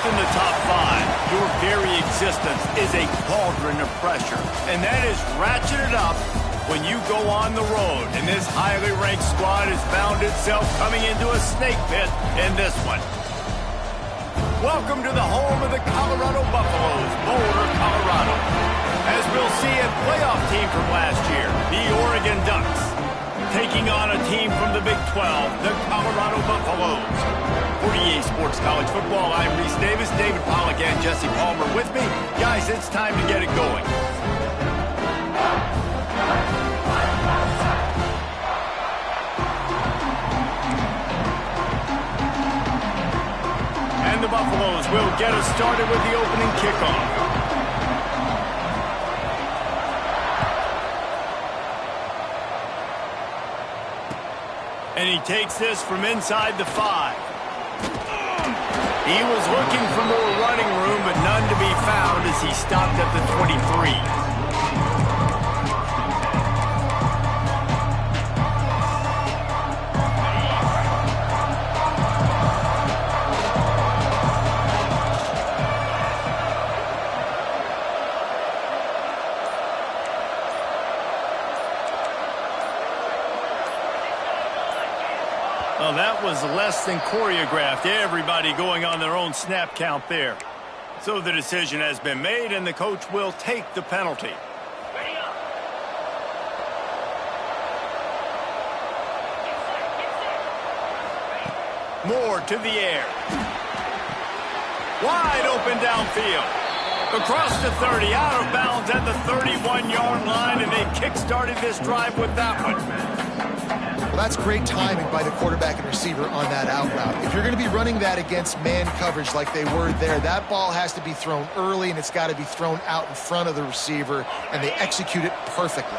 in the top five, your very existence is a cauldron of pressure. And that is ratcheted up when you go on the road. And this highly ranked squad has found itself coming into a snake pit in this one. Welcome to the home of the Colorado Buffaloes, Boulder, Colorado. As we'll see, a playoff team from last year, the Oregon Ducks, taking on a team from the Big 12, the Colorado Buffaloes. For EA Sports College Football, I'm Reese Davis, David Pollack, and Jesse Palmer with me. Guys, it's time to get it going. And the Buffaloes will get us started with the opening kickoff. And he takes this from inside the 5. He was looking for more running room, but none to be found as he stopped at the 23. Well, that was less than choreographed. Everybody going on their own snap count there. So the decision has been made, and the coach will take the penalty. Moore to the air. Wide open downfield. Across the 30, out of bounds at the 31-yard line, and they kick-started this drive with that one. Well, that's great timing by the quarterback and receiver on that out route. If you're going to be running that against man coverage like they were there, that ball has to be thrown early, and it's got to be thrown out in front of the receiver, and they execute it perfectly.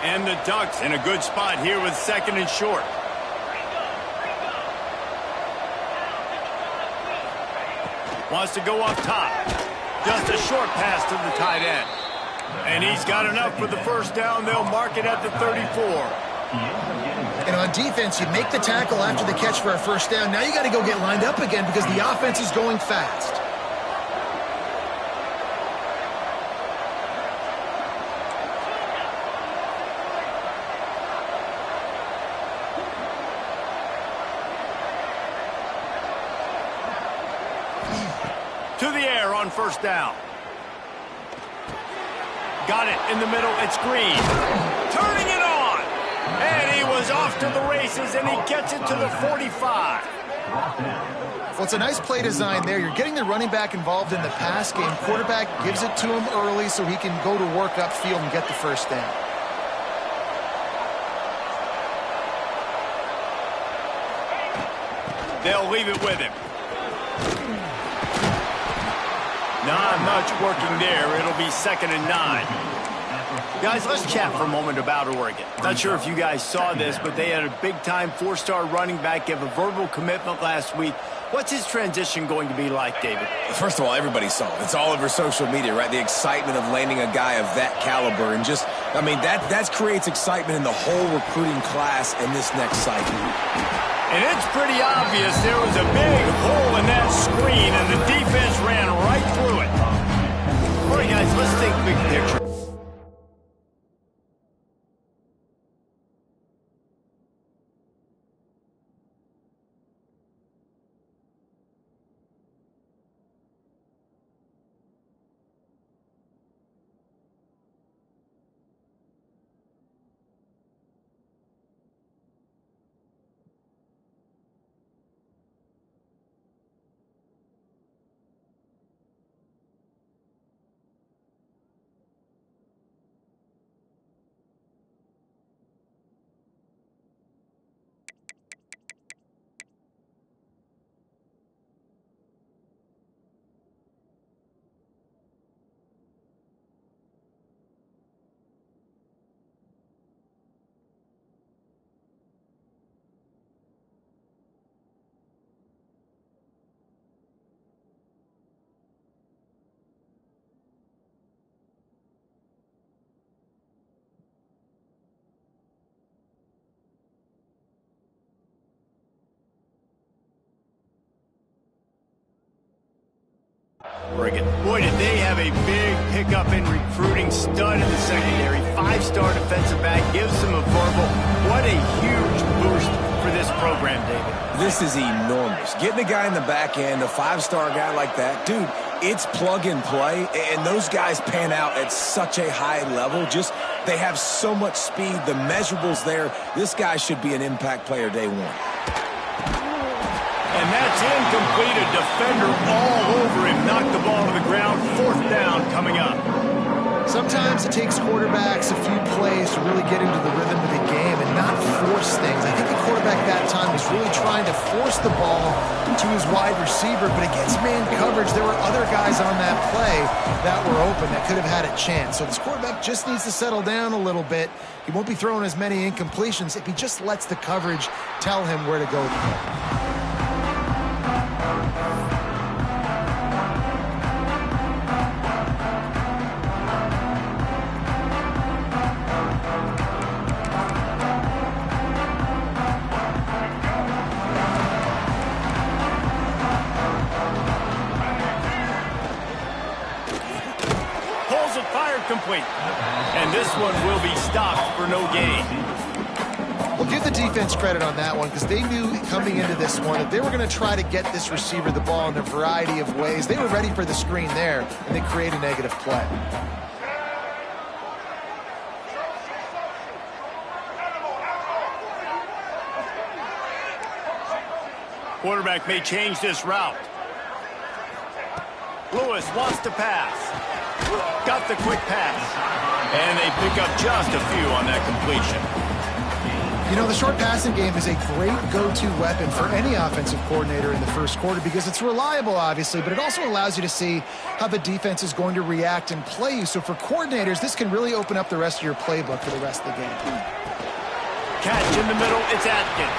And the Ducks in a good spot here with 2nd and short. Wants to go up top. Just a short pass to the tight end. And he's got enough for the first down. They'll mark it at the 34. And on defense, you make the tackle after the catch for a first down. Now you got to go get lined up again because the offense is going fast. To the air on first down. Got it in the middle. It's Green. Turning it on. And he was off to the races, and he gets it to the 45. Well, it's a nice play design there. You're getting the running back involved in the pass game. Quarterback gives it to him early so he can go to work upfield and get the first down. They'll leave it with him. Not much working there. It'll be 2nd and 9. Guys, let's chat for a moment about Oregon. Not sure if you guys saw this, but they had a big-time 4-star running back give a verbal commitment last week. What's his transition going to be like, David? First of all, everybody saw it. It's all over social media, right? The excitement of landing a guy of that caliber. And just, I mean, that creates excitement in the whole recruiting class in this next cycle. And it's pretty obvious there was a big hole in that screen, and the defense ran right through it. All right, guys, let's think big picture. Oregon. Boy, did they have a big pickup in recruiting. Stud in the secondary. 5-star defensive back. Gives them a verbal. What a huge boost for this program, David. This is enormous. Getting a guy in the back end, a 5-star guy like that, dude, it's plug and play, and those guys pan out at such a high level. Just, they have so much speed. The measurables there. This guy should be an impact player day one. And that's incomplete. A defender all over him. Knocked the ball to the ground. 4th down coming up. Sometimes it takes quarterbacks a few plays to really get into the rhythm of the game and not force things. I think the quarterback that time was really trying to force the ball to his wide receiver, but against man coverage, there were other guys on that play that were open that could have had a chance. So this quarterback just needs to settle down a little bit. He won't be throwing as many incompletions if he just lets the coverage tell him where to go. Complete. And this one will be stopped for no gain. Well, give the defense credit on that one because they knew coming into this one that they were going to try to get this receiver the ball in a variety of ways. They were ready for the screen there, and they create a negative play. Quarterback may change this route. Lewis wants to pass. Got the quick pass. And they pick up just a few on that completion. You know, the short passing game is a great go-to weapon for any offensive coordinator in the first quarter because it's reliable, obviously, but it also allows you to see how the defense is going to react and play you. So for coordinators, this can really open up the rest of your playbook for the rest of the game. Catch in the middle, it's Atkins.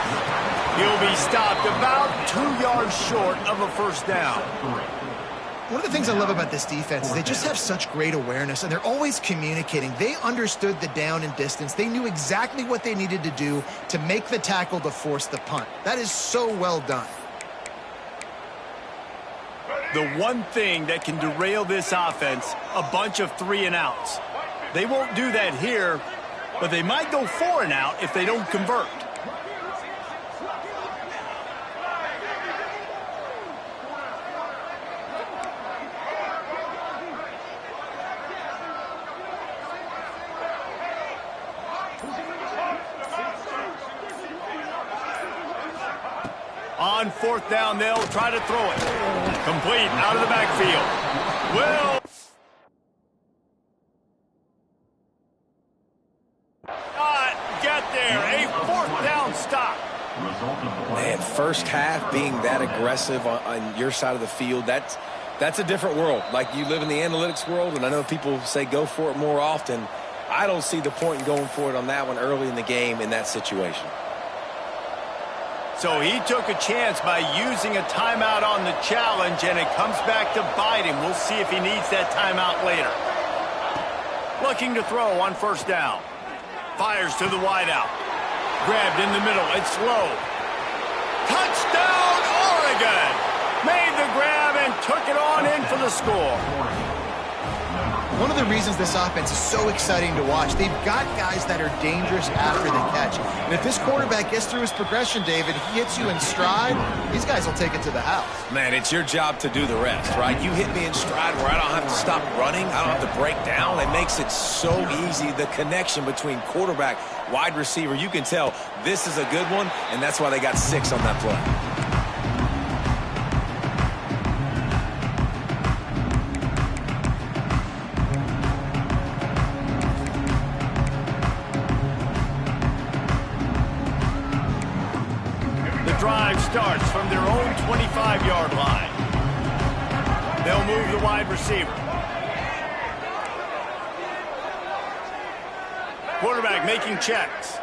He'll be stopped about 2 yards short of a 1st down. One of the things I love about this defense is they just have such great awareness, and they're always communicating. They understood the down and distance. They knew exactly what they needed to do to make the tackle to force the punt. That is so well done. The one thing that can derail this offense, a bunch of 3-and-outs. They won't do that here, but they might go 4-and-out if they don't convert. On 4th down, they'll try to throw it. Complete out of the backfield. Will not get there. A 4th down stop. Man, first half being that aggressive on your side of the field, that's a different world. Like, you live in the analytics world, and I know people say go for it more often. I don't see the point in going for it on that one early in the game in that situation. So he took a chance by using a timeout on the challenge, and it comes back to bite him. We'll see if he needs that timeout later. Looking to throw on 1st down. Fires to the wideout. Grabbed in the middle. It's low. Touchdown, Oregon! Made the grab and took it on in for the score. One of the reasons this offense is so exciting to watch, they've got guys that are dangerous after the catch. And if this quarterback gets through his progression, David, he hits you in stride, these guys will take it to the house. Man, it's your job to do the rest, right? You hit me in stride where I don't have to stop running. I don't have to break down. It makes it so easy, the connection between quarterback, wide receiver. You can tell this is a good one, and that's why they got 6 on that play. Drive starts from their own 25-yard line. They'll move the wide receiver. Quarterback making checks.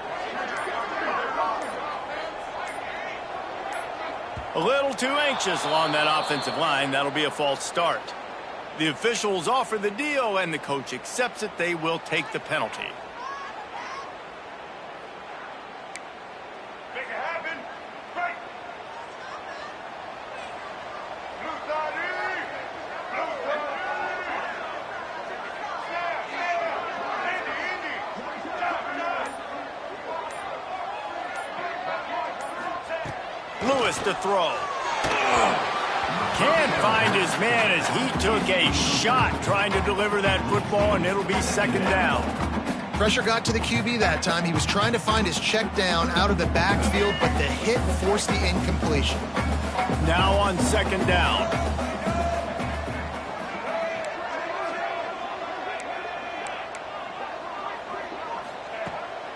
A little too anxious along that offensive line. That'll be a false start. The officials offer the deal, and the coach accepts it. They will take the penalty. Lewis to throw. Can't find his man as he took a shot trying to deliver that football, and it'll be second down. Pressure got to the QB that time. He was trying to find his check down out of the backfield, but the hit forced the incompletion. Now on second down.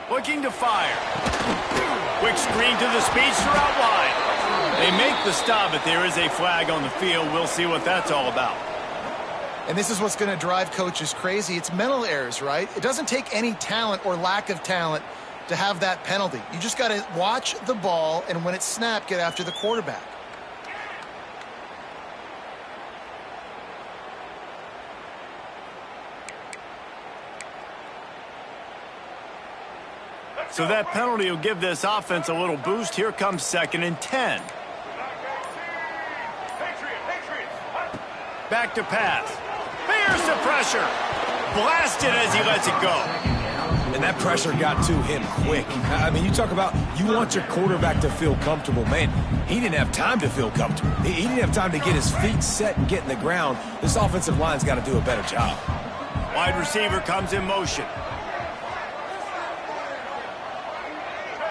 Looking to fire. Quick screen to the speedster out wide. They make the stop, but there is a flag on the field. We'll see what that's all about. And this is what's going to drive coaches crazy. It's mental errors, right? It doesn't take any talent or lack of talent to have that penalty. You just got to watch the ball, and when it's snapped, get after the quarterback. So that penalty will give this offense a little boost. Here comes 2nd and 10. Back to pass. Here's the pressure. Blasted as he lets it go. And that pressure got to him quick. I mean, you talk about you want your quarterback to feel comfortable. Man, he didn't have time to feel comfortable. He didn't have time to get his feet set and get in the ground. This offensive line's got to do a better job. Wide receiver comes in motion.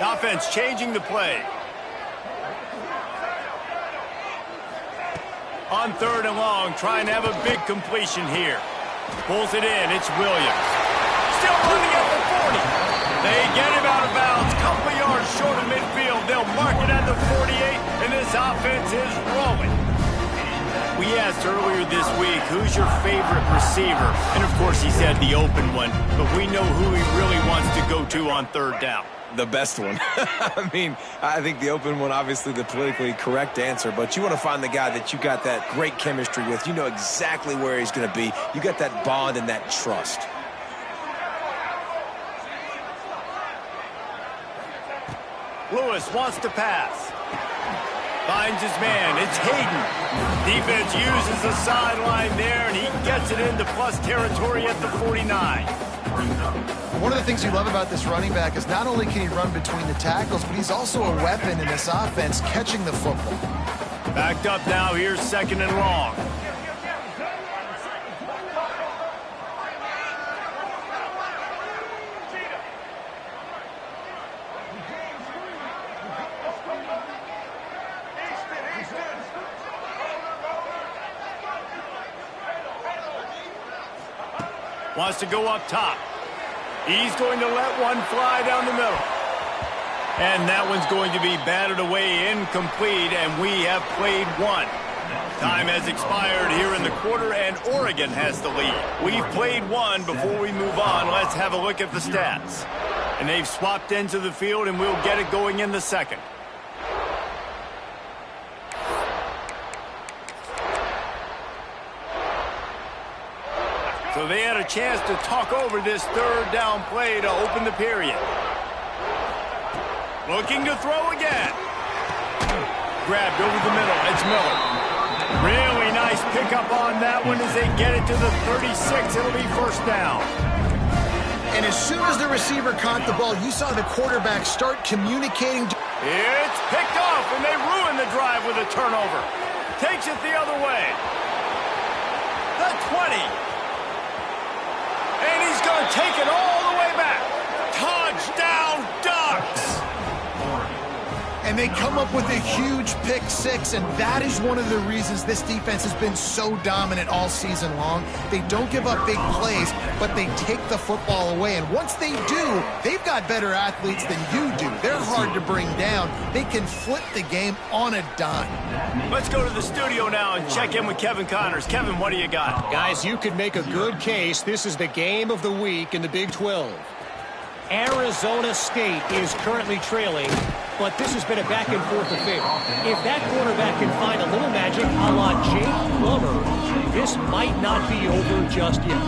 The offense changing the play. On 3rd and long, trying to have a big completion here. Pulls it in. It's Williams. Still running at the 40. They get him out of bounds. Couple yards short of midfield. They'll mark it at the 48, and this offense is rolling. We asked earlier this week, who's your favorite receiver? And, of course, he said the open one. But we know who he really wants to go to on 3rd down. The best one. I mean, I think the open one, obviously the politically correct answer, but you want to find the guy that you got that great chemistry with. You know exactly where he's going to be. You got that bond and that trust. Lewis wants to pass. Finds his man. It's Hayden. Defense uses the sideline there, and he gets it into plus territory at the 49. One of the things you love about this running back is not only can he run between the tackles, but he's also a weapon in this offense catching the football. Backed up now. Here's 2nd and long. Wants to go up top. He's going to let one fly down the middle. And that one's going to be batted away incomplete, and we have played one. Time has expired here in the quarter, and Oregon has the lead. We've played one. Before we move on, let's have a look at the stats. And they've swapped into the field, and we'll get it going in the 2nd. So they had a chance to talk over this 3rd down play to open the period. Looking to throw again. Grabbed over the middle. It's Miller. Really nice pickup on that one as they get it to the 36. It'll be 1st down. And as soon as the receiver caught the ball, you saw the quarterback start communicating. It's picked off, and they ruin the drive with a turnover. Takes it the other way. The 20. And he's going to take it all the way back. Touchdown, Ducks! And they come up with a huge pick 6, and that is one of the reasons this defense has been so dominant all season long. They don't give up big plays, but they take the football away. And once they do, they've got better athletes than you do. They're hard to bring down. They can flip the game on a dime. Let's go to the studio now and check in with Kevin Connors. Kevin, what do you got? Guys, you could make a good case. This is the game of the week in the Big 12. Arizona State is currently trailing, but this has been a back-and-forth affair. If that quarterback can find a little magic a la Jake Plummer, this might not be over just yet.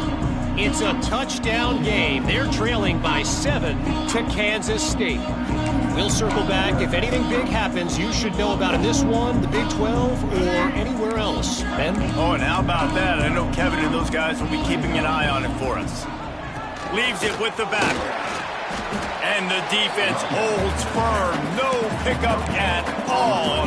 It's a touchdown game. They're trailing by 7 to Kansas State. We'll circle back. If anything big happens, you should know about in this one, the Big 12, or anywhere else. Ben? Oh, and how about that? I know Kevin and those guys will be keeping an eye on it for us. Leaves it with the back. And the defense holds firm. No pickup at all.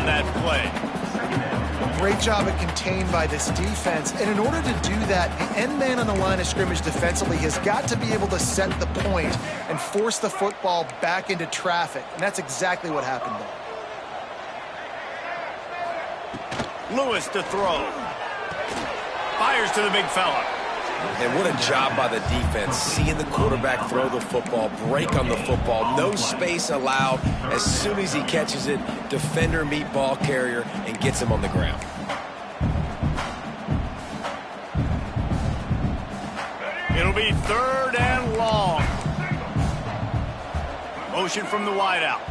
Great job at contained by this defense. And in order to do that, the end man on the line of scrimmage defensively has got to be able to set the point and force the football back into traffic. And that's exactly what happened there. Lewis to throw. Fires to the big fella. And what a job by the defense, seeing the quarterback throw the football, break on the football, no space allowed. As soon as he catches it, defender meet ball carrier and gets him on the ground. It'll be 3rd and long. Motion from the wideout.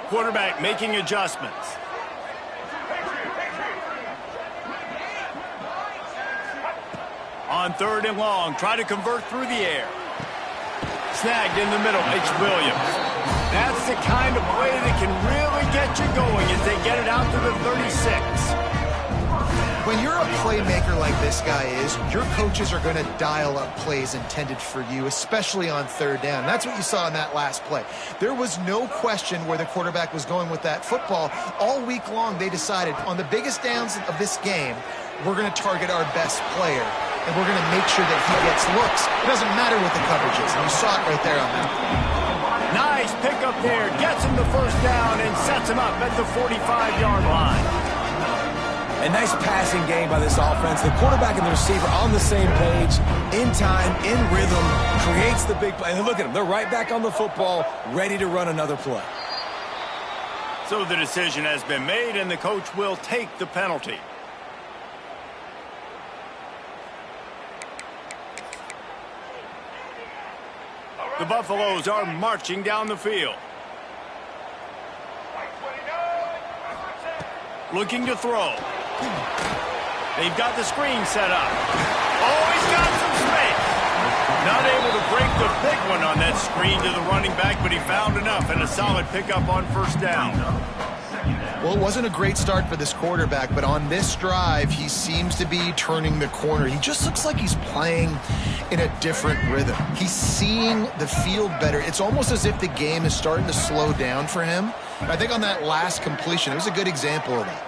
Quarterback making adjustments. On 3rd and long, try to convert through the air. Snagged in the middle, it's Williams. That's the kind of play that can really get you going as they get it out to the 36. When you're a playmaker like this guy is, your coaches are going to dial up plays intended for you, especially on 3rd down. That's what you saw in that last play. There was no question where the quarterback was going with that football. All week long, they decided on the biggest downs of this game, we're going to target our best player, and we're going to make sure that he gets looks. It doesn't matter what the coverage is, and you saw it right there on that. Nice pickup there. Gets him the 1st down and sets him up at the 45-yard line. A nice passing game by this offense. The quarterback and the receiver on the same page, in time, in rhythm, creates the big play. And look at them. They're right back on the football, ready to run another play. So the decision has been made, and the coach will take the penalty. The Buffaloes are marching down the field. Looking to throw. They've got the screen set up. Oh, he's got some space. Not able to break the big one on that screen to the running back, but he found enough and a solid pickup on 1st down. Well, it wasn't a great start for this quarterback, but on this drive, he seems to be turning the corner. He just looks like he's playing in a different rhythm. He's seeing the field better. It's almost as if the game is starting to slow down for him. I think on that last completion, it was a good example of that.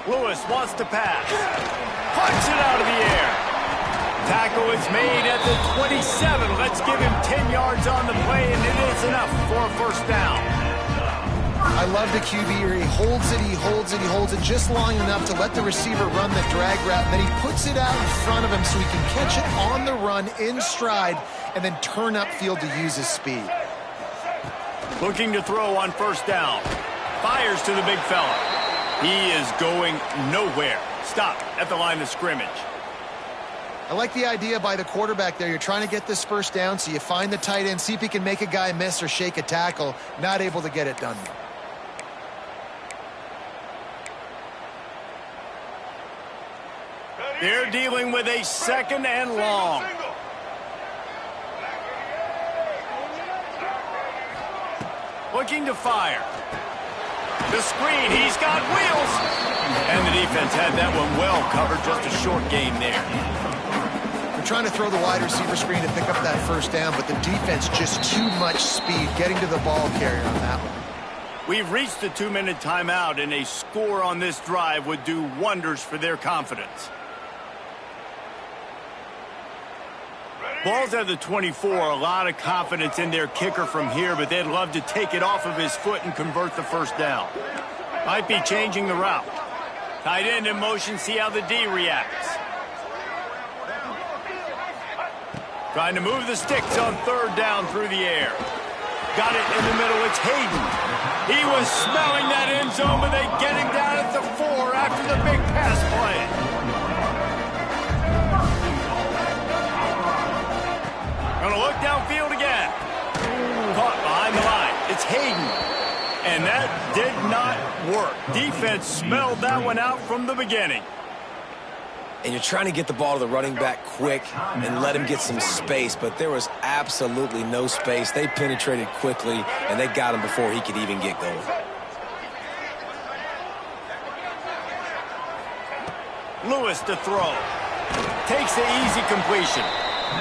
Lewis wants to pass. Punch it out of the air. Tackle is made at the 27. Let's give him 10 yards on the play, and it is enough for a 1st down. I love the QB here. He holds it, he holds it, he holds it just long enough to let the receiver run the drag route, and then he puts it out in front of him so he can catch it on the run in stride and then turn upfield to use his speed. Looking to throw on 1st down. Fires to the big fella. He is going nowhere. Stop at the line of scrimmage. I like the idea by the quarterback there. You're trying to get this 1st down, so you find the tight end, see if he can make a guy miss or shake a tackle. Not able to get it done. They're dealing with a 2nd and long. Looking to fire. The screen, he's got wheels. And the defense had that one well covered, just a short gain there. They're trying to throw the wide receiver screen to pick up that 1st down, but the defense just too much speed getting to the ball carrier on that one. We've reached the 2-minute timeout, and a score on this drive would do wonders for their confidence. Ball's at the 24, a lot of confidence in their kicker from here, but they'd love to take it off of his foot and convert the 1st down. Might be changing the route. Tight end in motion, see how the D reacts. Trying to move the sticks on 3rd down through the air. Got it in the middle, it's Hayden. He was smelling that end zone, but they get him down at the 4 after the big pass play. Gonna look downfield again. Caught behind the line. It's Hayden. And that did not work. Defense smelled that one out from the beginning. And you're trying to get the ball to the running back quick and let him get some space, but there was absolutely no space. They penetrated quickly, and they got him before he could even get going. Lewis to throw. Takes the easy completion.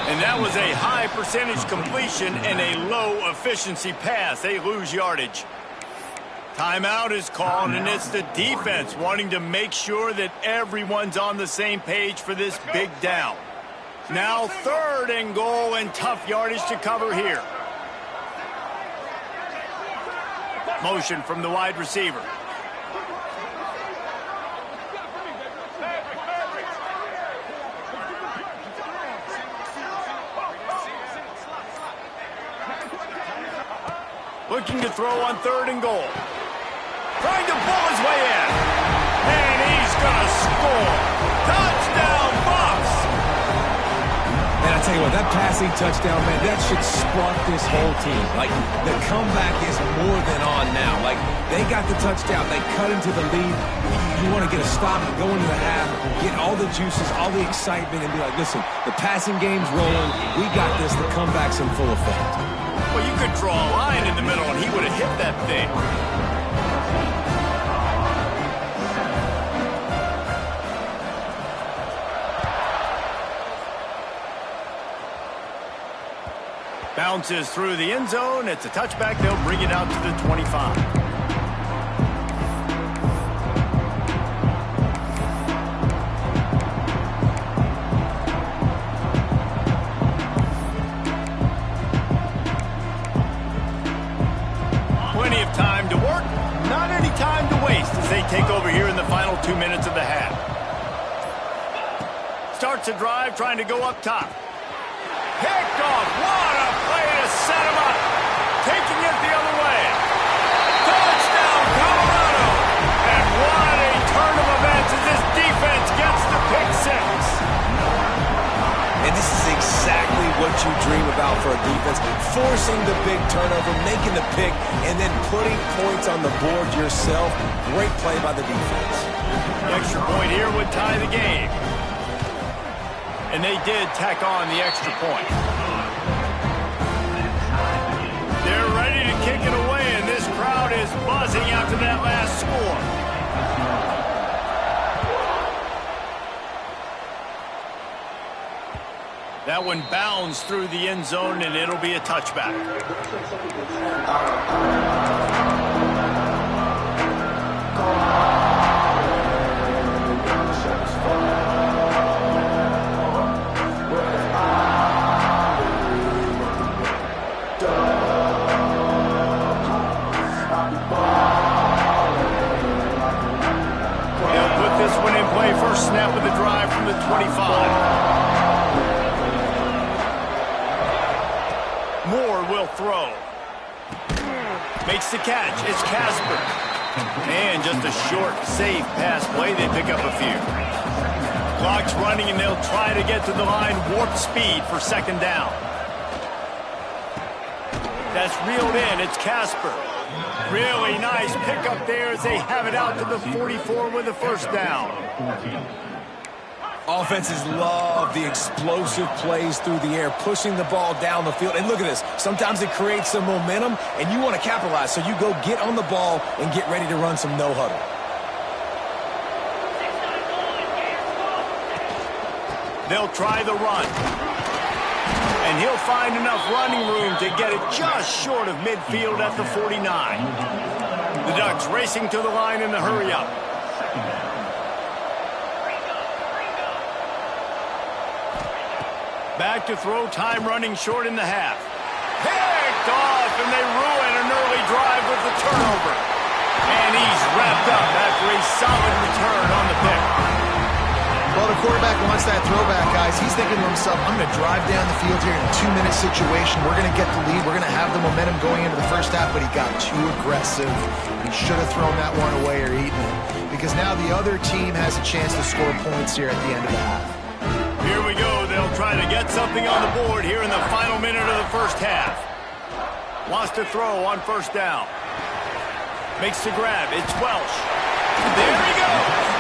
And that was a high percentage completion and a low efficiency pass. They lose yardage. Timeout is called, and it's the defense wanting to make sure that everyone's on the same page for this big down. Now 3rd and goal, and tough yardage to cover here. Motion from the wide receiver. Looking to throw on 3rd and goal. Trying to pull his way in. And he's going to score. Touchdown, Bucs! And I tell you what, that passing touchdown, man, that should spark this whole team. Like, the comeback is more than on now. Like, they got the touchdown. They cut into the lead. You want to get a stop and go into the half, get all the juices, all the excitement, and be like, listen, the passing game's rolling. We got this. The comeback's in full effect. Well, you could draw a line in the middle, and he would have hit that thing. Bounces through the end zone. It's a touchback. They'll bring it out to the 25. Plenty of time to work. Not any time to waste as they take over here in the final 2 minutes of the half. Starts a drive trying to go up top. Picked off. What a play to set him up. Taking it the other way. Touchdown, Colorado. And what a turn of events as this defense gets the pick 6. And this is exactly what you dream about for a defense. Forcing the big turnover, making the pick, and then putting points on the board yourself. Great play by the defense. The extra point here would tie the game. And they did tack on the extra point. They're ready to kick it away, and this crowd is buzzing after that last score. That one bounds through the end zone, and it'll be a touchback. First snap of the drive from the 25. Moore will throw. Makes the catch. It's Casper. And just a short, safe pass play. They pick up a few. Clock's running, and they'll try to get to the line. Warp speed for 2nd down. That's reeled in. It's Casper. Really nice pickup there as they have it out to the 44 with a 1st down. Offenses love the explosive plays through the air, pushing the ball down the field. And look at this. Sometimes it creates some momentum, and you want to capitalize. So you go get on the ball and get ready to run some no-huddle. They'll try the run. And he'll find enough running room to get it just short of midfield at the 49. The Ducks racing to the line in the hurry-up. Back to throw, time running short in the half. Picked off, and they ruin an early drive with the turnover. And he's wrapped up after a solid return on the pick. Well, the quarterback wants that throwback, guys. He's thinking to himself, I'm going to drive down the field here in a 2-minute situation. We're going to get the lead. We're going to have the momentum going into the first half, but he got too aggressive. He should have thrown that one away or eaten it, because now the other team has a chance to score points here at the end of the half. Here we go. They'll try to get something on the board here in the final minute of the first half. Wants to throw on 1st down. Makes the grab. It's Welsh. There he goes.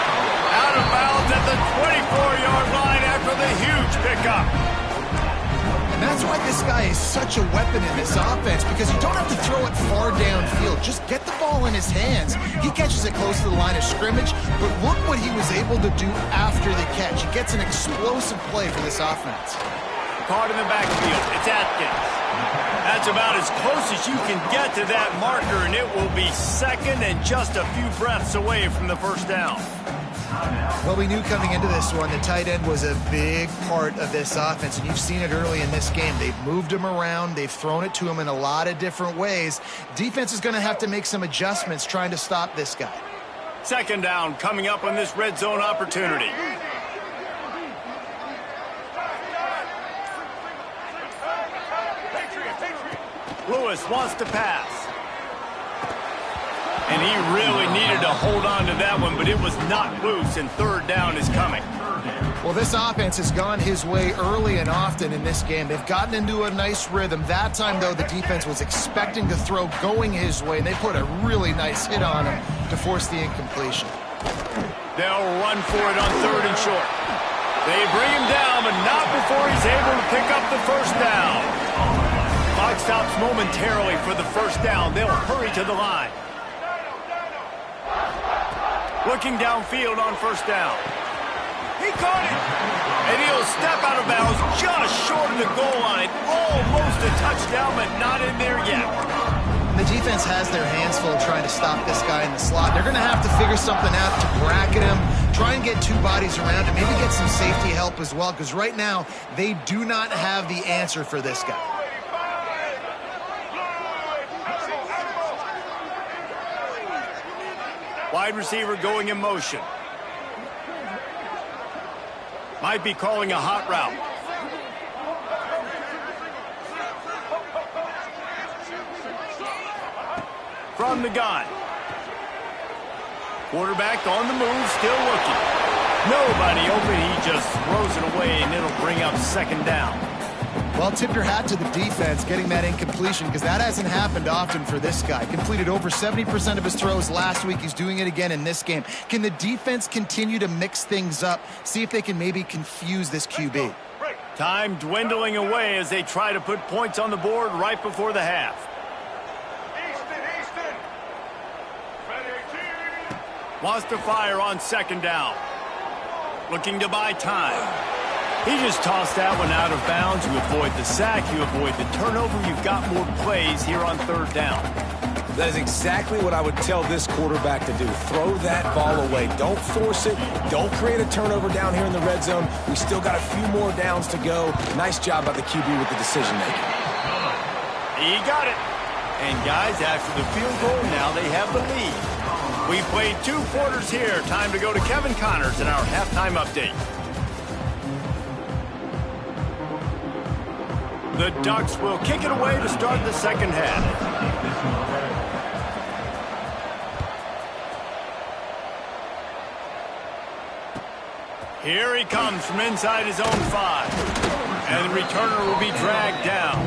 Out of bounds at the 24-yard line after the huge pickup. And that's why this guy is such a weapon in this offense, because you don't have to throw it far downfield. field. Just get the ball in his hands. He catches it close to the line of scrimmage, but look what he was able to do after the catch. He gets an explosive play for this offense. Caught in the backfield. It's Atkins. That's about as close as you can get to that marker, and it will be second and just a few breaths away from the first down. Well, we knew coming into this one the tight end was a big part of this offense, and you've seen it early in this game. They've moved him around. They've thrown it to him in a lot of different ways. Defense is going to have to make some adjustments trying to stop this guy. Second down coming up on this red zone opportunity. Lewis wants to pass. And he really needed to hold on to that one, but it was not loose, and third down is coming. Well, this offense has gone his way early and often in this game. They've gotten into a nice rhythm. That time, though, the defense was expecting to throw going his way, and they put a really nice hit on him to force the incompletion. They'll run for it on third and short. They bring him down, but not before he's able to pick up the first down. Clock stops momentarily for the first down. They'll hurry to the line. Looking downfield on first down. He caught it. And he'll step out of bounds just short of the goal line. Almost a touchdown, but not in there yet. The defense has their hands full trying to stop this guy in the slot. They're going to have to figure something out to bracket him, try and get two bodies around him, maybe get some safety help as well, because right now they do not have the answer for this guy. Wide receiver going in motion. Might be calling a hot route. From the gun. Quarterback on the move, still looking. Nobody open, he just throws it away, and it'll bring up second down. Well, tip your hat to the defense getting that incompletion, because that hasn't happened often for this guy. Completed over 70% of his throws last week. He's doing it again in this game. Can the defense continue to mix things up, see if they can maybe confuse this QB? Time dwindling away as they try to put points on the board right before the half. Wants to fire on second down. Looking to buy time. He just tossed that one out of bounds. You avoid the sack, you avoid the turnover. You've got more plays here on third down. That is exactly what I would tell this quarterback to do. Throw that ball away. Don't force it. Don't create a turnover down here in the red zone. We still got a few more downs to go. Nice job by the QB with the decision making. He got it. And guys, after the field goal, now they have the lead. We played 2 quarters here. Time to go to Kevin Connors in our halftime update. The Ducks will kick it away to start the second half. Here he comes from inside his own 5. And the returner will be dragged down.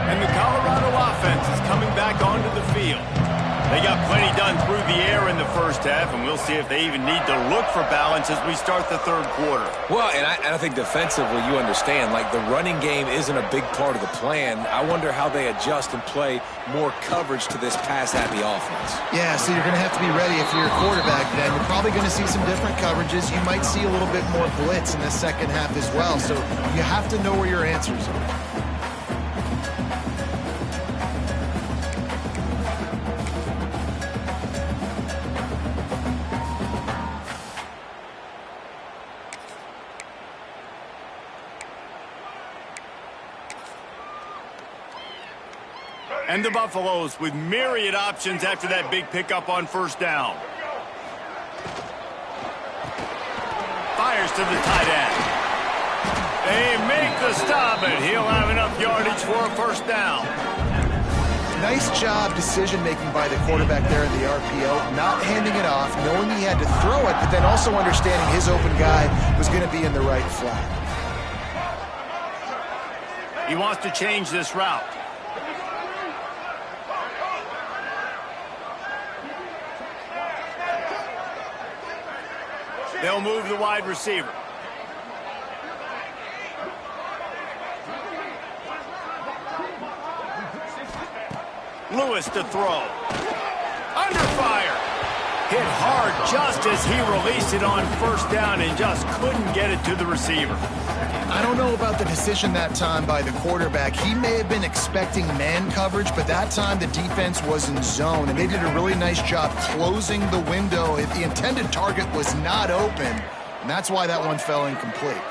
And the Colorado offense is coming back onto the field. They got plenty done through the air in the first half, and we'll see if they even need to look for balance as we start the third quarter. Well, and I think defensively, you understand, like the running game isn't a big part of the plan. I wonder how they adjust and play more coverage to this pass-happy offense. Yeah, so you're going to have to be ready if you're a quarterback then. You're probably going to see some different coverages. You might see a little bit more blitz in the second half as well, so you have to know where your answers are. And the Buffaloes with myriad options after that big pickup on first down. Fires to the tight end. They make the stop, and he'll have enough yardage for a first down. Nice job decision-making by the quarterback there in the RPO, not handing it off, knowing he had to throw it, but then also understanding his open guy was going to be in the right flat. He wants to change this route. They'll move the wide receiver. Lewis to throw. Under fire. Hit hard just as he released it on first down and just couldn't get it to the receiver. I don't know about the decision that time by the quarterback. He may have been expecting man coverage, but that time the defense was in zone, and they did a really nice job closing the window. The intended target was not open, and that's why that one fell incomplete.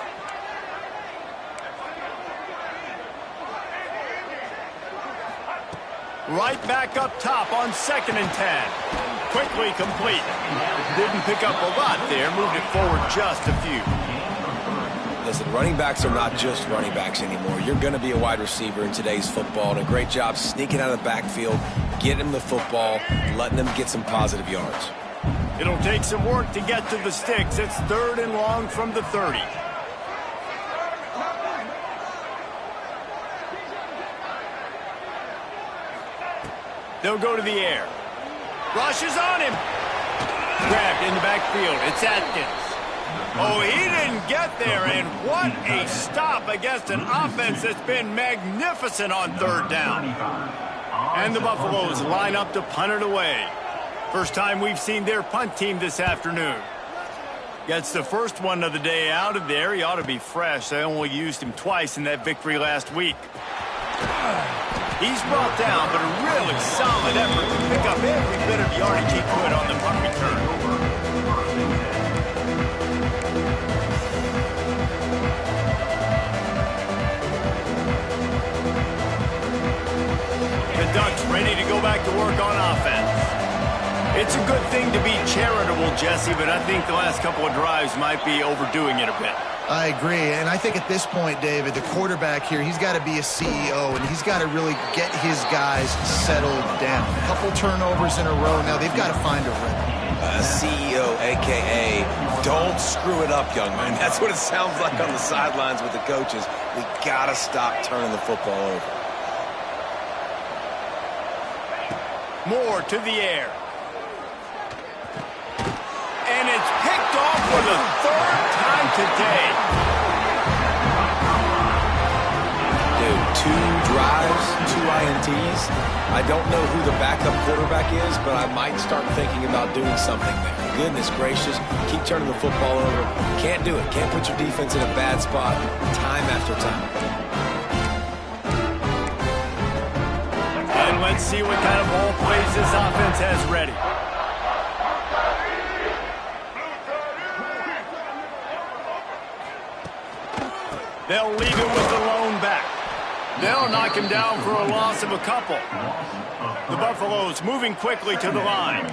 Right back up top on 2nd and 10. Quickly complete. Didn't pick up a lot there. Moved it forward just a few. Listen, running backs are not just running backs anymore. You're going to be a wide receiver in today's football. And a great job sneaking out of the backfield, getting him the football, letting him get some positive yards. It'll take some work to get to the sticks. It's 3rd and long from the 30. They'll go to the air. Rushes on him. Grabbed in the backfield. It's Atkins. Oh, he didn't get there, and what a stop against an offense that's been magnificent on 3rd down. And the Buffaloes line up to punt it away. First time we've seen their punt team this afternoon. Gets the first one of the day out of there. He ought to be fresh. They only used him twice in that victory last week. He's brought down, but a really solid effort to pick up every bit of yardage he could on the punt return. The Ducks ready to go back to work on offense. It's a good thing to be charitable, Jesse, but I think the last couple of drives might be overdoing it a bit. I agree, and I think at this point, David, the quarterback here, he's got to be a CEO, and he's got to really get his guys settled down. A couple turnovers in a row. Now they've got to find a rhythm. CEO, a.k.a. don't screw it up, young man. That's what it sounds like on the sidelines with the coaches. We got to stop turning the football over. Moore to the air. And it's picked off for the 3rd time today. Dude, 2 drives, 2 INTs. I don't know who the backup quarterback is, but I might start thinking about doing something there. Goodness gracious, keep turning the football over. Can't do it. Can't put your defense in a bad spot time after time. And let's see what kind of ball plays this offense has ready. They'll leave it with the lone back. They'll knock him down for a loss of a couple. The Buffaloes moving quickly to the line.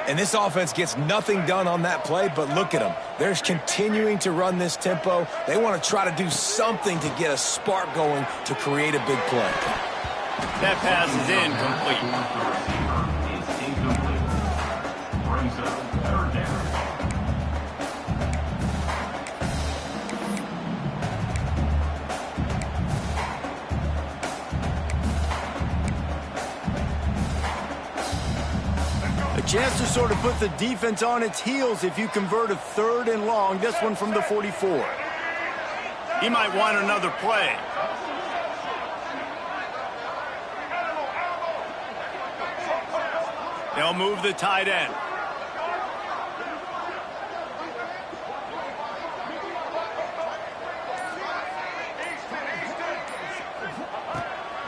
And this offense gets nothing done on that play, but look at them. They're continuing to run this tempo. They want to try to do something to get a spark going to create a big play. That pass is incomplete. Chance to sort of put the defense on its heels if you convert a 3rd and long. This one from the 44. He might want another play. They'll move the tight end.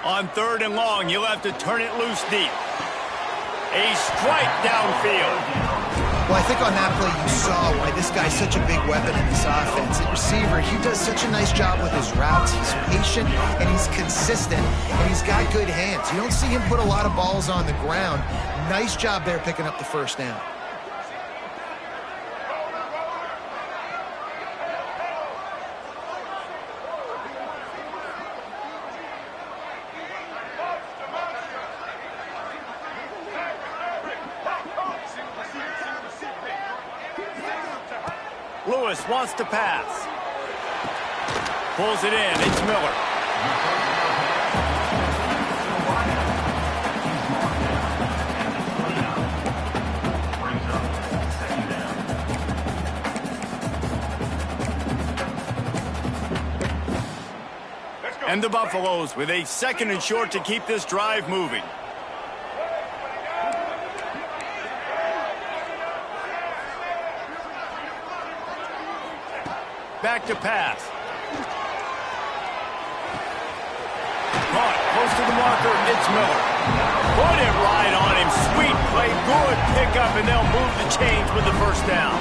On 3rd and long, you'll have to turn it loose deep. A strike downfield. Well, I think on that play you saw why this guy's such a big weapon in this offense. At receiver, he does such a nice job with his routes. He's patient, and he's consistent, and he's got good hands. You don't see him put a lot of balls on the ground. Nice job there picking up the 1st down. Lewis wants to pass. Pulls it in. It's Miller. And the Buffaloes with a 2nd and short to keep this drive moving. back to pass. Caught close to the marker, it's Miller. Put it right on him. Sweet play, good pickup, and they'll move the chains with the first down.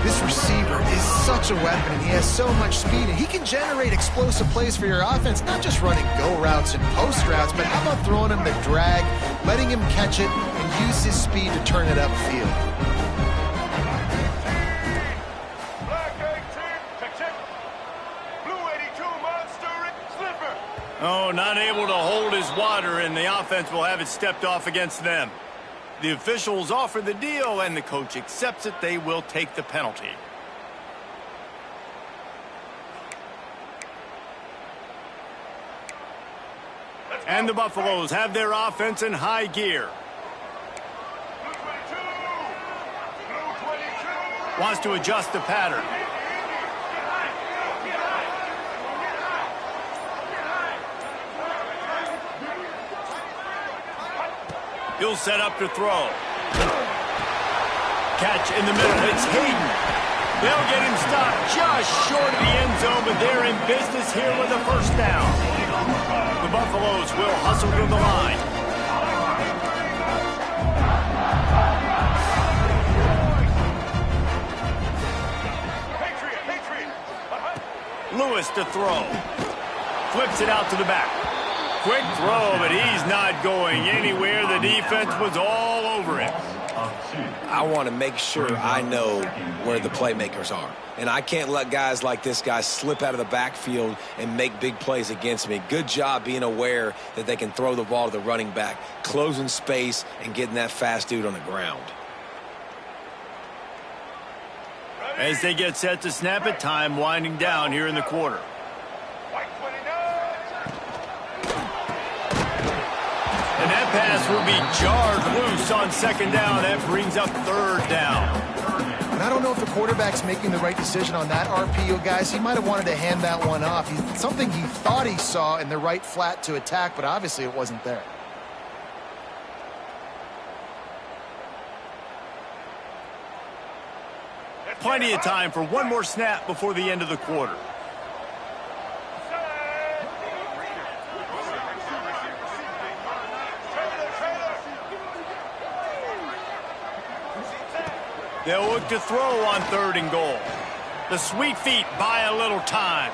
This receiver is such a weapon, and he has so much speed, and he can generate explosive plays for your offense, not just running go routes and post routes, but how about throwing him the drag, letting him catch it, and use his speed to turn it upfield. Oh, not able to hold his water, and the offense will have it stepped off against them. The officials offer the deal, and the coach accepts it. They will take the penalty. And the Buffaloes have their offense in high gear. Wants to adjust the pattern. He'll set up to throw. Catch in the middle. It's Hayden. They'll get him stopped just short of the end zone, but they're in business here with a first down. The Buffaloes will hustle to the line. Lewis to throw. Flips it out to the back. Quick throw, but he's not going anywhere. The defense was all over him. I want to make sure I know where the playmakers are. And I can't let guys like this guy slip out of the backfield and make big plays against me. Good job being aware that they can throw the ball to the running back, closing space, and getting that fast dude on the ground. As they get set to snap it, time winding down here in the quarter. And that pass will be jarred loose on second down. That brings up third down. And I don't know if the quarterback's making the right decision on that RPO, guys. He might have wanted to hand that one off. Something he thought he saw in the right flat to attack, but obviously it wasn't there. Plenty of time for one more snap before the end of the quarter. They'll look to throw on third and goal. The Sweet Feet buy a little time.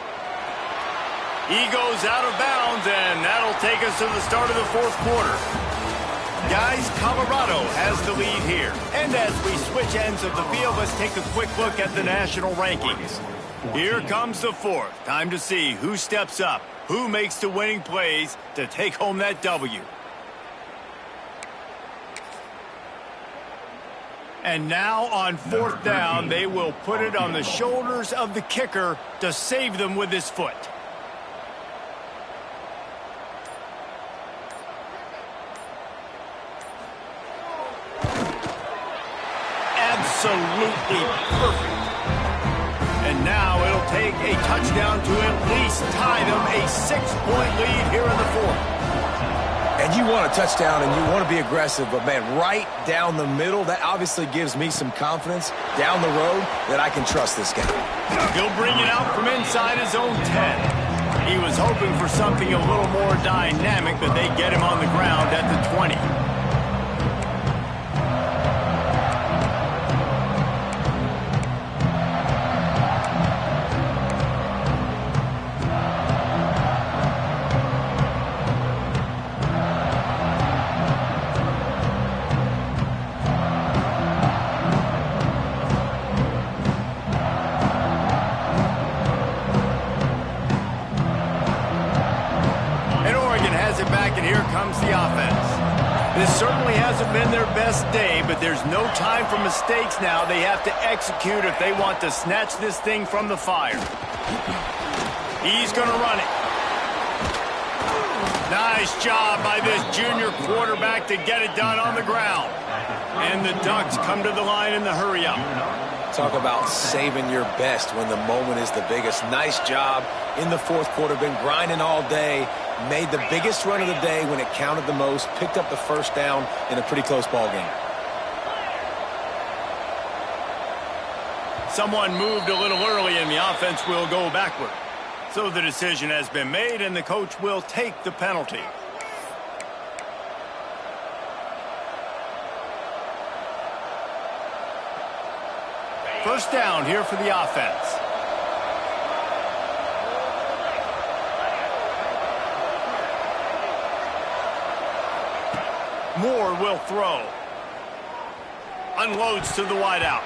He goes out of bounds, and that'll take us to the start of the fourth quarter. Guys, Colorado has the lead here. And as we switch ends of the field, let's take a quick look at the national rankings. Here comes the fourth. Time to see who steps up, who makes the winning plays to take home that W. And now on fourth down, they will put it on the shoulders of the kicker to save them with his foot. Absolutely perfect. And now it'll take a touchdown to at least tie them a 6-point lead here in the fourth. And you want a touchdown and you want to be aggressive, but, man, right down the middle, that obviously gives me some confidence down the road that I can trust this guy. He'll bring it out from inside his own 10. He was hoping for something a little more dynamic, but they get him on the ground at the 20. This certainly hasn't been their best day, but there's no time for mistakes now. They have to execute if they want to snatch this thing from the fire. He's going to run it. Nice job by this junior quarterback to get it done on the ground. And the Ducks come to the line in the hurry-up. Talk about saving your best when the moment is the biggest. Nice job in the fourth quarter. Been grinding all day. Made the biggest run of the day when it counted the most. Picked up the first down in a pretty close ball game. Someone moved a little early and the offense will go backward. So the decision has been made and the coach will take the penalty. First down here for the offense. Moore will throw. Unloads to the wideout.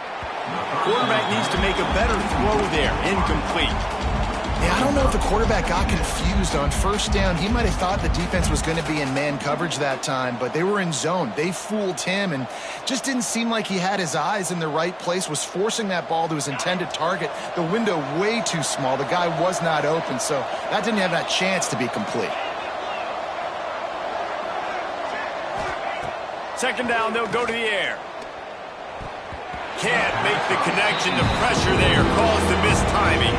The quarterback needs to make a better throw there. Incomplete. Yeah, I don't know if the quarterback got confused on first down. He might have thought the defense was going to be in man coverage that time, but they were in zone. They fooled him and just didn't seem like he had his eyes in the right place, was forcing that ball to his intended target. The window way too small. The guy was not open, so that didn't have that chance to be complete. Second down, they'll go to the air. Can't make the connection. The pressure there caused the missed timing.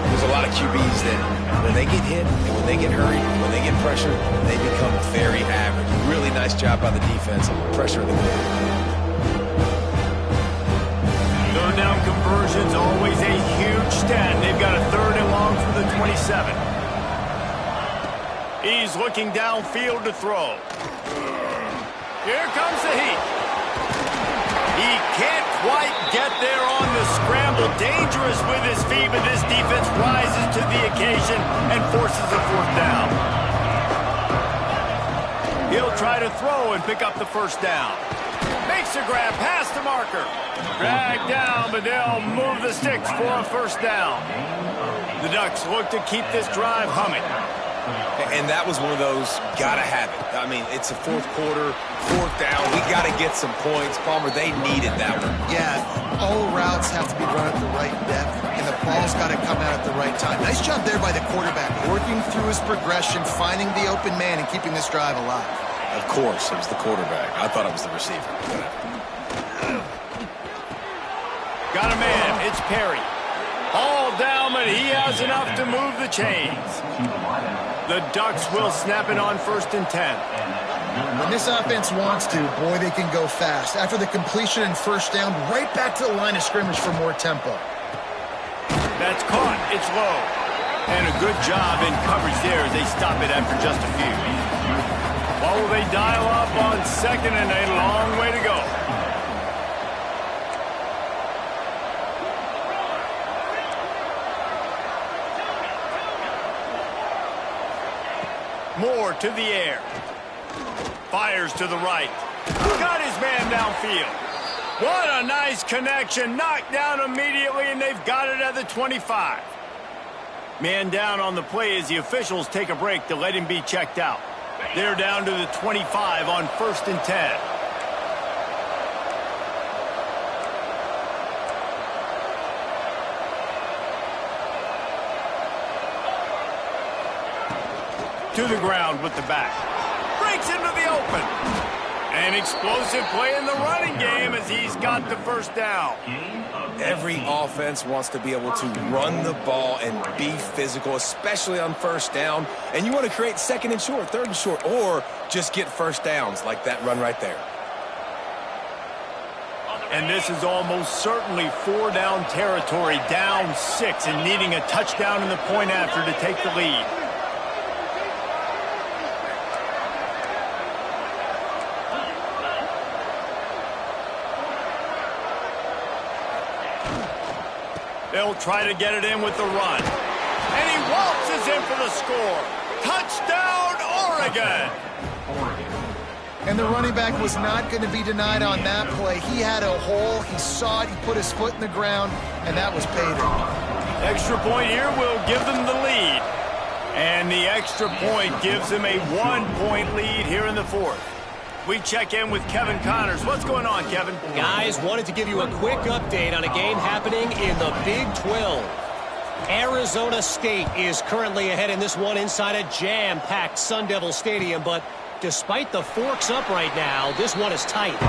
There's a lot of QBs that when they get hit and when they get hurried, when they get pressured, they become very average. Really nice job by the defense on pressuring the quarterback. Third down conversions, always a huge stat. They've got a third and long from the 27. He's looking downfield to throw. Here comes the heat. He can't quite get there on the scramble. Dangerous with his feet, but this defense rises to the occasion and forces a fourth down. He'll try to throw and pick up the first down. Makes a grab past the marker. Dragged down, but they'll move the sticks for a first down. The Ducks look to keep this drive humming. And that was one of those, gotta have it. I mean, it's a fourth quarter, fourth down. We gotta get some points. Palmer, they needed that one. Yeah, all routes have to be run at the right depth, and the ball's got to come out at the right time. Nice job there by the quarterback, working through his progression, finding the open man, and keeping this drive alive. Of course, it was the quarterback. I thought it was the receiver. Got a man. It's Perry. All down, but he has enough to move the chains. The Ducks will snap it on 1st and 10. When this offense wants to, boy, they can go fast. After the completion and first down, right back to the line of scrimmage for more tempo. That's caught. It's low. And a good job in coverage there as they stop it after just a few. What will they dial up on 2nd and a long way to go? Moore to the air. Fires to the right. Got his man downfield. What a nice connection. Knocked down immediately, and they've got it at the 25. Man down on the play as the officials take a break to let him be checked out. They're down to the 25 on 1st and 10. To the ground with the back. Breaks into the open. An explosive play in the running game as he's got the first down. Every offense wants to be able to run the ball and be physical, especially on first down. And you want to create 2nd and short, 3rd and short, or just get first downs like that run right there. And this is almost certainly 4-down territory, down 6 and needing a touchdown in the point after to take the lead. They'll try to get it in with the run. And he waltzes in for the score. Touchdown, Oregon! And the running back was not going to be denied on that play. He had a hole. He saw it. He put his foot in the ground, and that was payday. Extra point here will give them the lead. And the extra point gives them a 1-point lead here in the 4th. We check in with Kevin Connors. What's going on, Kevin? Guys, wanted to give you a quick update on a game happening in the Big 12. Arizona State is currently ahead in this one inside a jam-packed Sun Devil Stadium, but despite the forks up right now, this one is tight.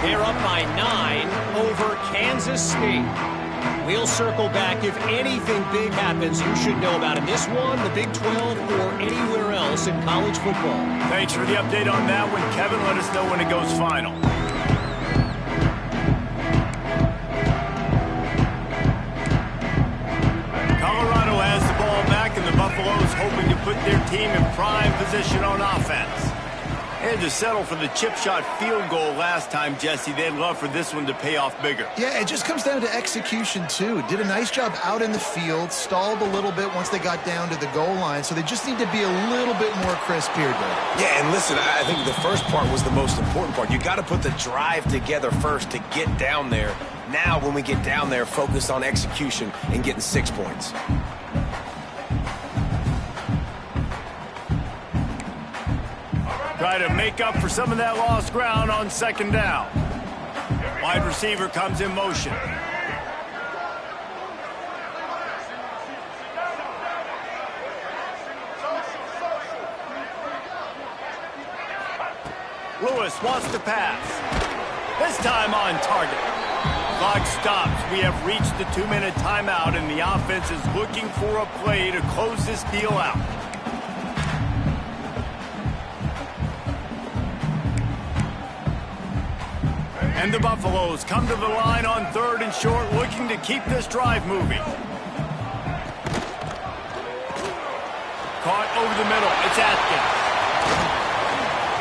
They're up by 9 over Kansas State. We'll circle back if anything big happens you should know about in this one, the Big 12, or anywhere else in college football. Thanks for the update on that one, Kevin. Let us know when it goes final. to settle for the chip shot field goal last time, Jesse. They'd love for this one to pay off bigger. Yeah, it just comes down to execution, too. Did a nice job out in the field, stalled a little bit once they got down to the goal line, so they just need to be a little bit more crisp here, Dave. Yeah, and listen, I think the first part was the most important part. You got to put the drive together first to get down there. Now, when we get down there, focus on execution and getting 6 points. Try to make up for some of that lost ground on second down. Wide receiver comes in motion. Lewis wants to pass. This time on target. Clock stops. We have reached the 2-minute timeout, and the offense is looking for a play to close this deal out. And the Buffaloes come to the line on 3rd and short, looking to keep this drive moving. Caught over the middle. It's Atkins.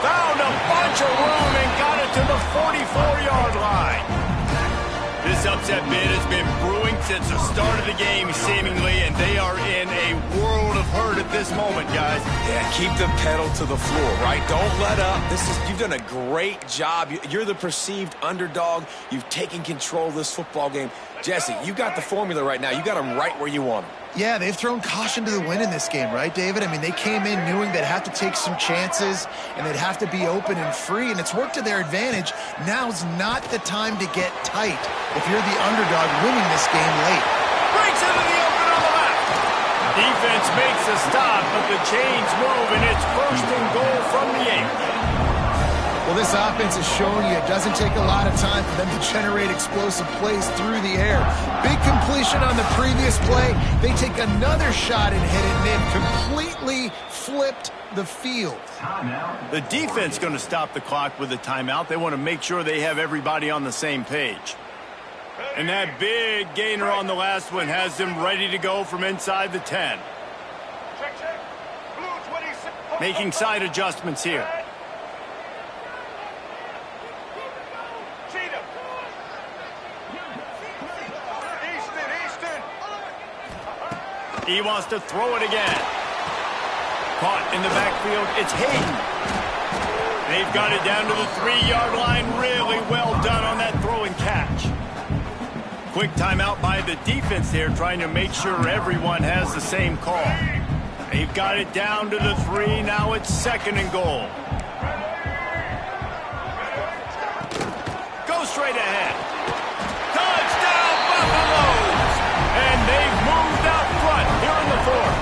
Found a bunch of room and got it to the 44-yard line. This upset bid has been brewing since the start of the game, seemingly, and they are in a world of hurt at this moment, guys. Yeah, keep the pedal to the floor, right? Don't let up. You've done a great job. You're the perceived underdog. You've taken control of this football game. Jesse, you got the formula right now. You got them right where you want them. Yeah, they've thrown caution to the wind in this game, right, David? I mean, they came in knowing they'd have to take some chances and they'd have to be open and free, and it's worked to their advantage. Now's not the time to get tight if you're the underdog winning this game late. Breaks into the open on the left. Defense makes a stop, but the chains move, and it's 1st and goal from the 8. Well, this offense is showing you it doesn't take a lot of time for them to generate explosive plays through the air. Big completion on the previous play. They take another shot and hit it, and they've completely flipped the field. The defense going to stop the clock with a timeout. They want to make sure they have everybody on the same page. And that big gainer on the last one has them ready to go from inside the 10. Making side adjustments here. He wants to throw it again. Caught in the backfield. It's Hayden. They've got it down to the 3-yard line. Really well done on that throw and catch. Quick timeout by the defense there, trying to make sure everyone has the same call. They've got it down to the 3. Now it's 2nd and goal. Go straight ahead. Touchdown, Buffaloes! And they've moved out front here in the 4th.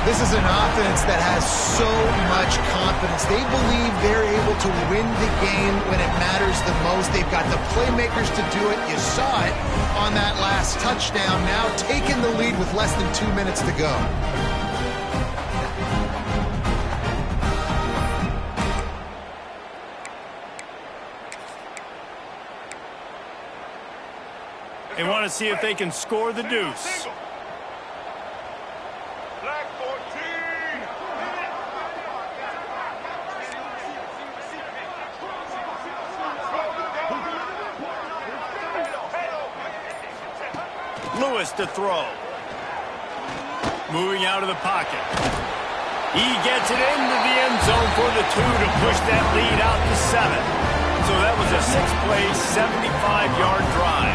This is an offense that has so much confidence. They believe they're able to win the game when it matters the most. They've got the playmakers to do it. You saw it on that last touchdown. Now taking the lead with less than 2 minutes to go. They want to see if they can score the deuce. Lewis to throw. Moving out of the pocket. He gets it into the end zone for the 2 to push that lead out to 7. So that was a 6-play, 75-yard drive.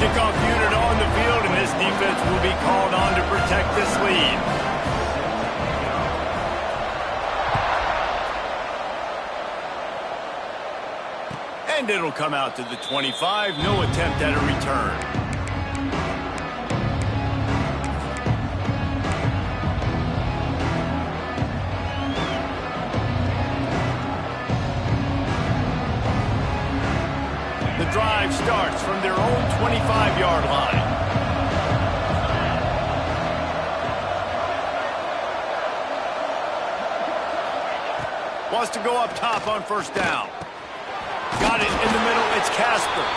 Kickoff unit on the field, and this defense will be called on to protect this lead. And it'll come out to the 25. No attempt at a return. The drive starts from their own 25-yard line. Wants to go up top on 1st down. Got it in the middle. It's Casper.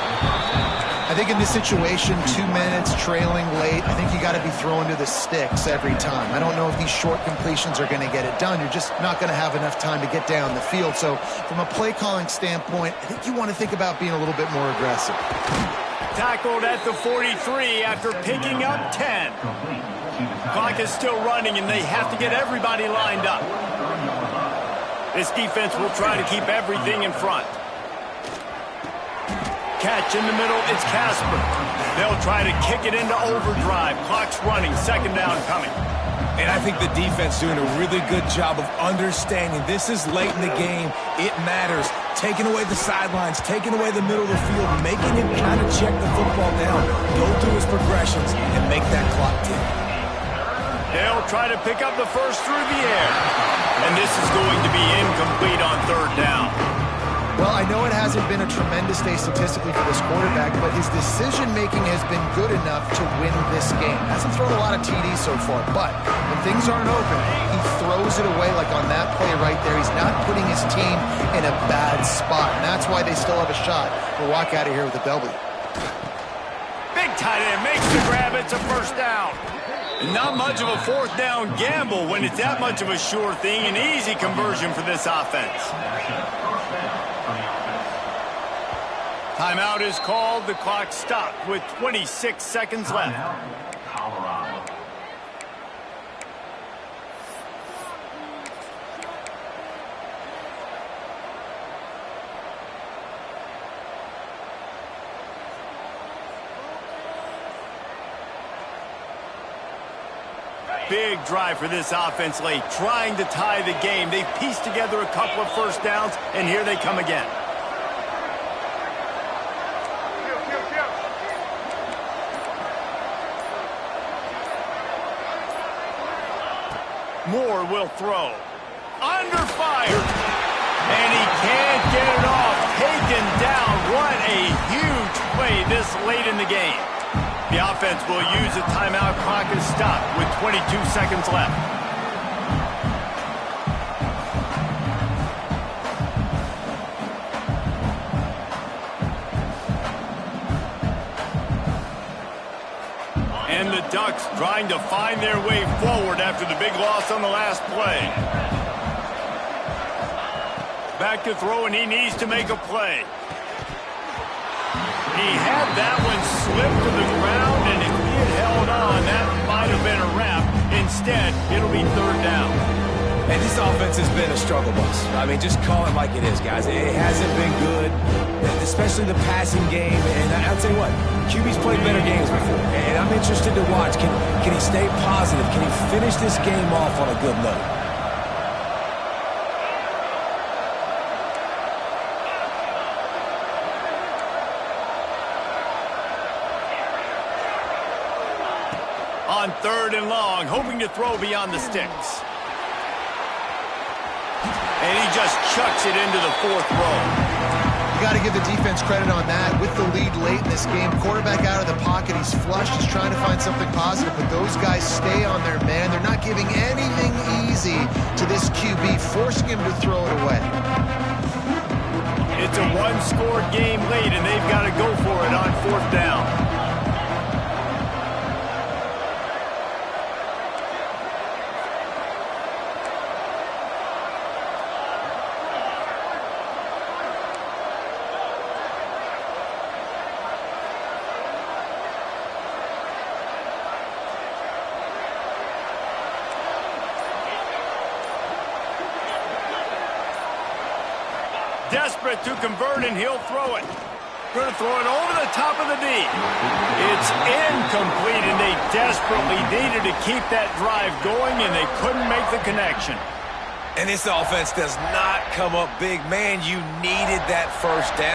I think in this situation, 2 minutes, trailing late, I think you got to be throwing to the sticks every time. I don't know if these short completions are going to get it done. You're just not going to have enough time to get down the field. So from a play calling standpoint, I think you want to think about being a little bit more aggressive. Tackled at the 43 after picking up 10. Clock is still running, and they have to get everybody lined up. This defense will try to keep everything in front. Catch in the middle, it's Casper. They'll try to kick it into overdrive. Clock's running, second down coming. And I think the defense doing a really good job of understanding this is late in the game. It matters. Taking away the sidelines, taking away the middle of the field, making him kind of check the football down, go through his progressions, and make that clock tick. They'll try to pick up the first through the air. And this is going to be incomplete on third down. Well, I know it hasn't been a tremendous day statistically for this quarterback, but his decision-making has been good enough to win this game. Hasn't thrown a lot of TDs so far, but when things aren't open, he throws it away like on that play right there. He's not putting his team in a bad spot, and that's why they still have a shot to walk out of here with a W. Big tight end makes the grab. It's a first down. Not much of a fourth down gamble when it's that much of a sure thing. An easy conversion for this offense. Timeout is called. The clock stopped with 26 seconds left. Colorado. Big drive for this offense late, trying to tie the game. They've pieced together a couple of first downs, and here they come again. Moore will throw. Under fire. And he can't get it off. Taken down. What a huge play this late in the game. The offense will use a timeout. Clock is stopped with 22 seconds left. And the Ducks trying to find their way forward after the big loss on the last play. Back to throw, and he needs to make a play. He had that one slip to the ground, and if he had held on, that might have been a wrap. Instead, it'll be third down. And this offense has been a struggle bus. I mean, just call it like it is, guys. It hasn't been good, especially the passing game. And I'll tell you what, QB's played better games before. And I'm interested to watch. Can he stay positive? Can he finish this game off on a good note? On third and long, hoping to throw beyond the sticks. And he just chucks it into the fourth row. You got to give the defense credit on that. With the lead late in this game, quarterback out of the pocket, he's flushed, he's trying to find something positive, but those guys stay on their man. They're not giving anything easy to this QB, forcing him to throw it away. It's a one-score game late, and they've got to go for it on fourth down. Desperate to convert, and he'll throw it. Going to throw it over the top of the D. It's incomplete, and they desperately needed to keep that drive going, and they couldn't make the connection. And this offense does not come up big. Man, you needed that first down.